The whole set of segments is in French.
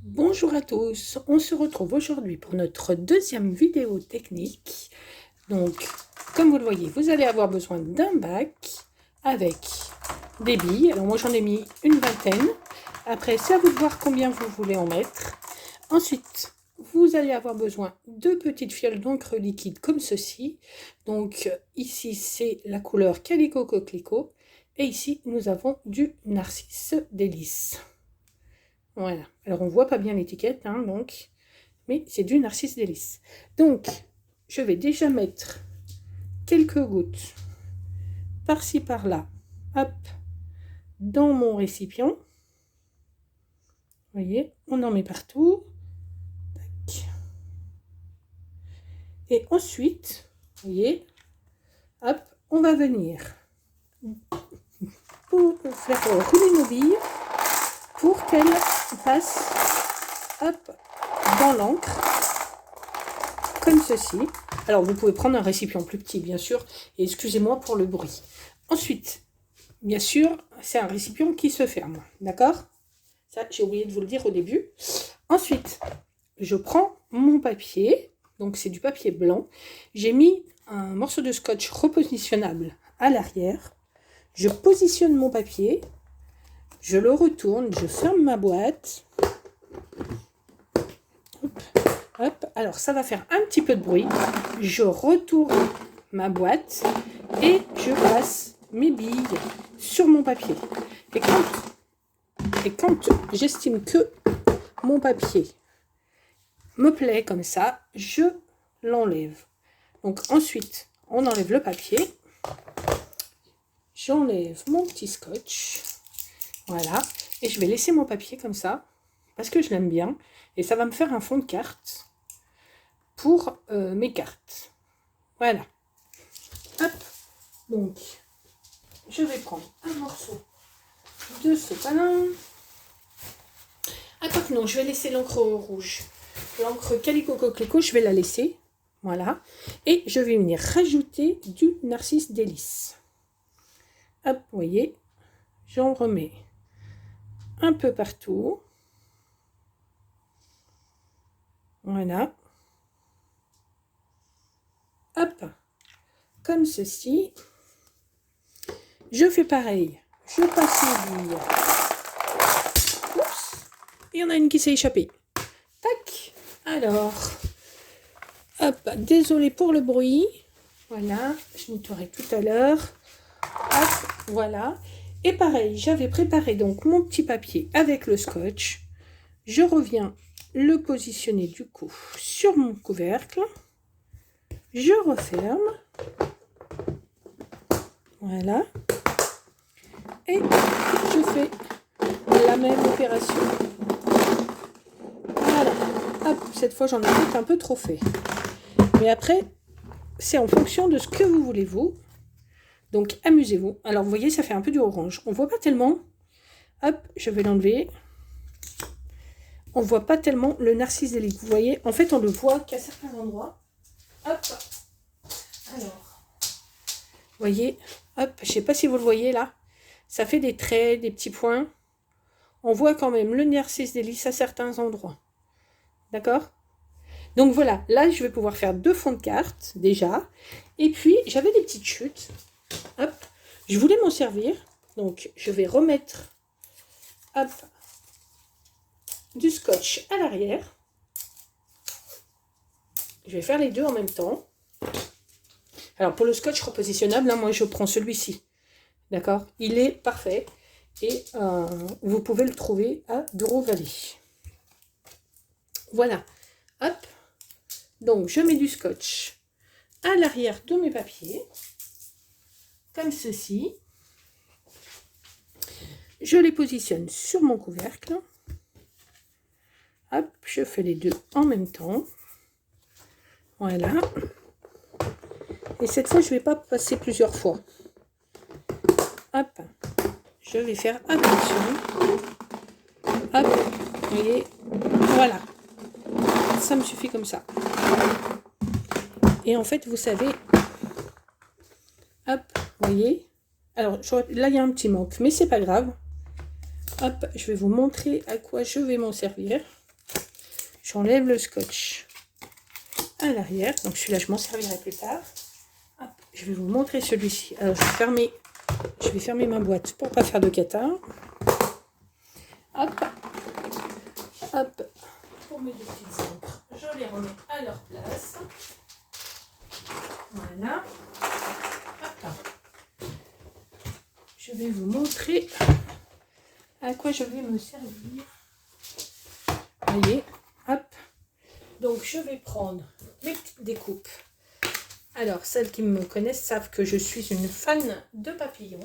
Bonjour à tous, on se retrouve aujourd'hui pour notre deuxième vidéo technique. Donc, comme vous le voyez, vous allez avoir besoin d'un bac avec des billes. Alors moi j'en ai mis une vingtaine. Après, c'est à vous de voir combien vous voulez en mettre. Ensuite, vous allez avoir besoin de petites fioles d'encre liquide comme ceci. Donc ici, c'est la couleur Calico Coquelicot. Et ici, nous avons du Narcisse Délice. Voilà. Alors, on voit pas bien l'étiquette, hein, donc, mais c'est du Narcisse Délice. Donc, je vais déjà mettre quelques gouttes par-ci, par-là, hop, dans mon récipient. Vous voyez, on en met partout. Tac. Et ensuite, vous voyez, hop, on va venir pour faire rouler nos billes pour qu'elles passent, hop, dans l'encre, comme ceci. Alors, vous pouvez prendre un récipient plus petit, bien sûr, et excusez-moi pour le bruit. Ensuite, bien sûr, c'est un récipient qui se ferme, d'accord? Ça, j'ai oublié de vous le dire au début. Ensuite, je prends mon papier, donc c'est du papier blanc. J'ai mis un morceau de scotch repositionnable à l'arrière. Je positionne mon papier, je le retourne, je ferme ma boîte. Hop. Hop, alors ça va faire un petit peu de bruit. Je retourne ma boîte et je passe mes billes sur mon papier. Et quand j'estime que mon papier me plaît comme ça, je l'enlève. Donc ensuite, on enlève le papier. J'enlève mon petit scotch. Voilà. Et je vais laisser mon papier comme ça, parce que je l'aime bien. Et ça va me faire un fond de carte pour mes cartes. Voilà. Hop. Donc, je vais prendre un morceau de sopalin. Ah, quoi que non, je vais laisser l'encre rouge. L'encre Calico Coquelicot, je vais la laisser. Voilà. Et je vais venir rajouter du Narcisse Délice. Hop, vous voyez, j'en remets un peu partout. Voilà. Hop, comme ceci. Je fais pareil. Je passe les billes. Oups, il y en a une qui s'est échappée. Tac. Alors, hop, désolé pour le bruit. Voilà, je nettoierai tout à l'heure. Hop, voilà. Et pareil, j'avais préparé donc mon petit papier avec le scotch. Je reviens le positionner du coup sur mon couvercle. Je referme. Voilà. Et je fais la même opération. Voilà. Hop, cette fois j'en ai peut-être un peu trop fait. Mais après, c'est en fonction de ce que vous voulez vous. Donc amusez-vous. Alors vous voyez, ça fait un peu du orange. On voit pas tellement. Hop, je vais l'enlever. On voit pas tellement le Narcisse Délice. Vous voyez, en fait, on le voit qu'à certains endroits. Hop. Alors, vous voyez, hop, je sais pas si vous le voyez là. Ça fait des traits, des petits points. On voit quand même le Narcisse Délice à certains endroits. D'accord? Donc voilà, là, je vais pouvoir faire 2 fonds de carte déjà. Et puis, j'avais des petites chutes. Hop, je voulais m'en servir. Donc, je vais remettre, hop, du scotch à l'arrière. Je vais faire les deux en même temps. Alors, pour le scotch repositionnable, hein, moi, je prends celui-ci. D'accord? Il est parfait. Et vous pouvez le trouver à Douro Valley. Voilà. Hop. Donc, je mets du scotch à l'arrière de mes papiers. Comme ceci. Je les positionne sur mon couvercle. Hop, je fais les deux en même temps. Voilà. Et cette fois, je ne vais pas passer plusieurs fois. Hop. Je vais faire attention. Hop. Vous voyez. Voilà. Ça me suffit comme ça. Et en fait, vous savez. Hop. Vous voyez. Alors, là, il y a un petit manque. Mais c'est pas grave. Hop. Je vais vous montrer à quoi je vais m'en servir. J'enlève le scotch à l'arrière. Donc celui-là, je m'en servirai plus tard. Hop, je vais vous montrer celui-ci. Alors, je vais fermer ma boîte pour ne pas faire de cata. Hop, hop, pour mes deux petites encres, je les remets à leur place. Voilà. Hop. Je vais vous montrer à quoi je vais me servir. Vous voyez, hop. Donc, je vais prendre mes petites découpes. Alors, celles qui me connaissent savent que je suis une fan de papillons.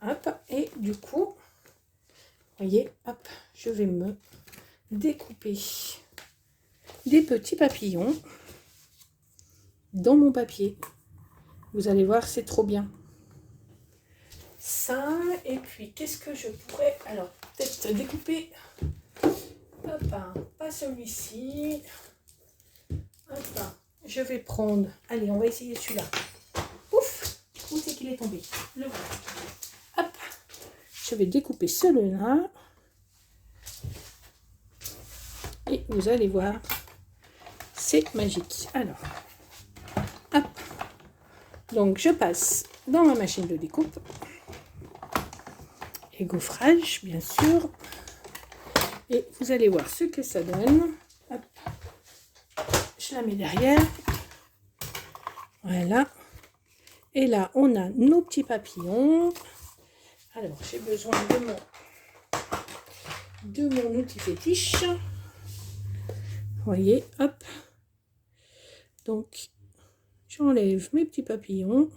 Hop, et du coup, vous voyez, hop, je vais me découper des petits papillons dans mon papier. Vous allez voir, c'est trop bien. Ça, et puis, qu'est-ce que je pourrais... Alors, peut-être découper... Hop, pas celui-ci. Hop, je vais prendre... Allez, on va essayer celui-là. Ouf! Où c'est qu'il est tombé? Le voilà. Hop! Je vais découper celui-là. Et vous allez voir, c'est magique. Alors, hop! Donc, je passe dans ma machine de découpe. Et gaufrage, bien sûr. Et vous allez voir ce que ça donne. Hop. Je la mets derrière. Voilà. Et là, on a nos petits papillons. Alors, j'ai besoin de mon outil fétiche. Vous voyez, hop. Donc, j'enlève mes petits papillons.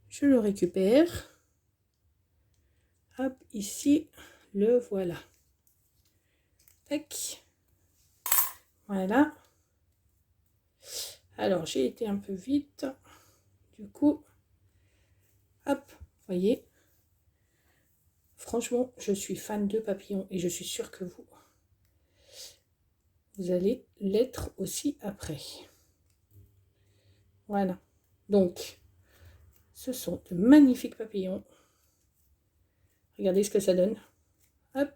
Je le récupère. Hop, ici, le voilà. Tac. Voilà. Alors, j'ai été un peu vite. Du coup, hop, voyez. Franchement, je suis fan de papillons et je suis sûre que vous allez l'être aussi après. Voilà. Donc, ce sont de magnifiques papillons. Regardez ce que ça donne. Hop.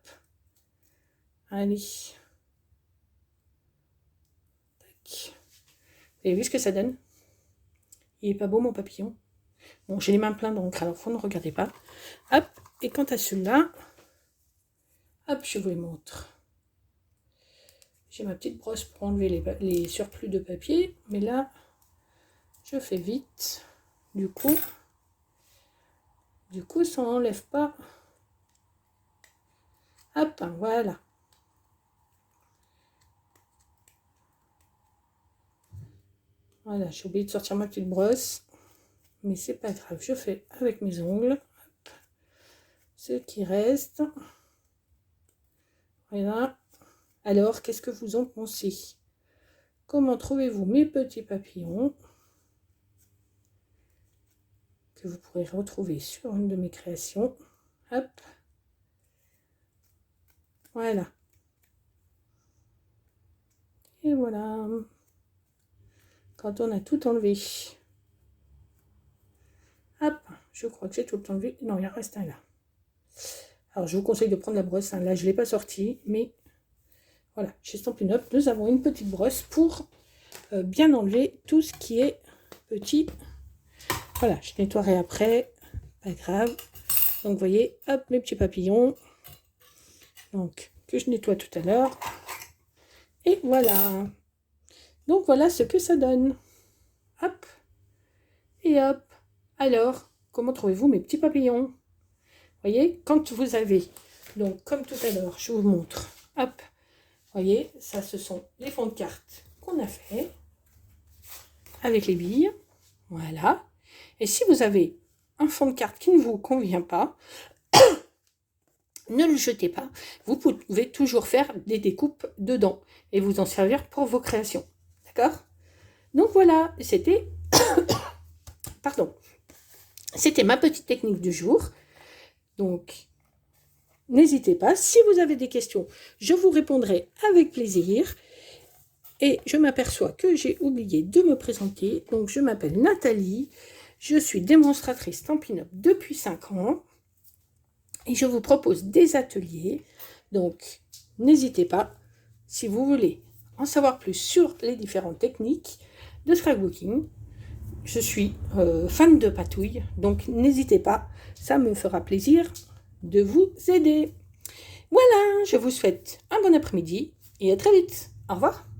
Allez. Tac. Vous avez vu ce que ça donne? Il est pas beau mon papillon? Bon, j'ai les mains pleines d'encre, alors vous ne regardez pas. Hop. Et quant à celui-là, hop, je vous les montre. J'ai ma petite brosse pour enlever les surplus de papier. Mais là, je fais vite. Du coup, ça n'enlève pas. Hop, voilà. Voilà, j'ai oublié de sortir ma petite brosse. Mais c'est pas grave, je fais avec mes ongles. Hop. Ce qui reste. Voilà. Alors, qu'est-ce que vous en pensez? Comment trouvez-vous mes petits papillons? Que vous pourrez retrouver sur une de mes créations. Hop. Voilà. Et voilà. Quand on a tout enlevé. Hop. Je crois que j'ai tout enlevé. Non, il en reste un là. Alors, je vous conseille de prendre la brosse. Hein. Là, je ne l'ai pas sorti. Mais voilà, chez Stampin' Up, nous avons une petite brosse pour bien enlever tout ce qui est petit. Voilà, je nettoierai après. Pas grave. Donc, vous voyez, hop, mes petits papillons. Donc, que je nettoie tout à l'heure. Et voilà. Donc, voilà ce que ça donne. Hop. Et hop. Alors, comment trouvez-vous mes petits papillons? Vous voyez, quand vous avez, donc, comme tout à l'heure, je vous montre. Hop. Vous voyez, ça, ce sont les fonds de carte qu'on a fait. Avec les billes. Voilà. Et si vous avez un fond de carte qui ne vous convient pas, ne le jetez pas. Vous pouvez toujours faire des découpes dedans et vous en servir pour vos créations. D'accord? Donc voilà, c'était pardon. C'était ma petite technique du jour. Donc, n'hésitez pas. Si vous avez des questions, je vous répondrai avec plaisir. Et je m'aperçois que j'ai oublié de me présenter. Donc, je m'appelle Nathalie. Je suis démonstratrice Stampin' Up depuis 5 ans. Et je vous propose des ateliers. Donc, n'hésitez pas. si vous voulez en savoir plus sur les différentes techniques de scrapbooking. Je suis fan de patouille, donc n'hésitez pas, ça me fera plaisir de vous aider. Voilà, je vous souhaite un bon après-midi et à très vite. Au revoir.